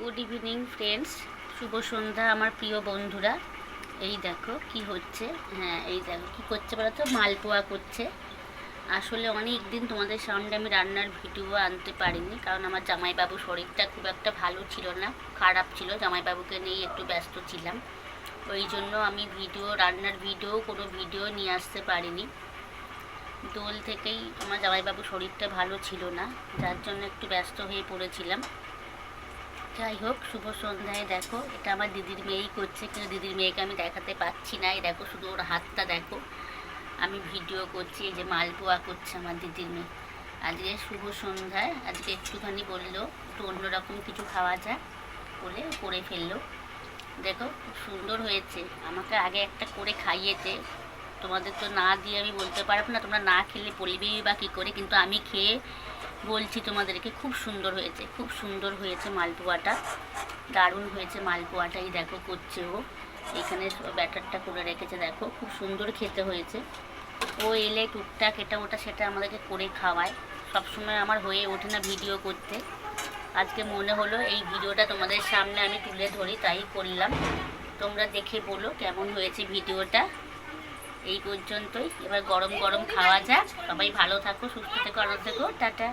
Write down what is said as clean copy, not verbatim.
Good evening friends, শুভ সন্ধ্যা আমার প্রিয় বন্ধুরা। এই দেখো কি হচ্ছে। হ্যাঁ, এই দেখো কি করছে বলো তো, মালপোয়া করছে। আসলে অনেক দিন তোমাদের সামনে আমি রান্নার ভিডিও আনতে পারিনি, কারণ আমার জামাইবাবু শরীরটা খুব একটা ভালো ছিল না, খারাপ ছিল। জামাইবাবুকে নিয়ে একটু ব্যস্ত ছিলাম, ওই জন্য আমি রান্নার কোনো ভিডিও নিয়ে আসতে পারিনি। দোল থেকেই আমার জামাইবাবু শরীরটা ভালো ছিল না, যার জন্য একটু ব্যস্ত হয়ে পড়েছিলাম। যাই হোক, শুভ সন্ধ্যায় দেখো, এটা আমার দিদির মেয়েই করছে, কিন্তু দিদির মেয়েকে আমি দেখাতে পাচ্ছি না। এই দেখো, শুধু ওর হাতটা দেখো। আমি ভিডিও করছি, এই যে মালপোয়া করছে আমার দিদির মেয়ে। আজকে শুভ সন্ধ্যায় আজকে একটুখানি বললো একটু অন্যরকম কিছু খাওয়া যায় বলে করে ফেললো। দেখো খুব সুন্দর হয়েছে। আমাকে আগে একটা করে খাইয়েছে, তোমাদের তো না দিয়ে আমি বলতে পারবো না, তোমরা না খেলে বলবেই বা কী করে, কিন্তু আমি খেয়ে বলছি তোমাদেরকে খুব সুন্দর হয়েছে, খুব সুন্দর হয়েছে মালপোয়াটা, দারুণ হয়েছে মালপোয়াটাই। দেখো করছে ও, এখানে ব্যাটারটা করে রেখেছে, দেখো খুব সুন্দর খেতে হয়েছে। ও এলে টুকটাক এটা ওটা সেটা আমাদেরকে করে খাওয়ায়, সবসময় আমার হয়ে ওঠে না ভিডিও করতে। আজকে মনে হলো এই ভিডিওটা তোমাদের সামনে আমি তুলে ধরি, তাই করলাম। তোমরা দেখে বলো কেমন হয়েছে ভিডিওটা। এই পর্যন্তই, এবার গরম গরম খাওয়া যাক। সবাই ভালো থাকো, সুস্থ থেকো, আনন্দ থেকো, টাটা।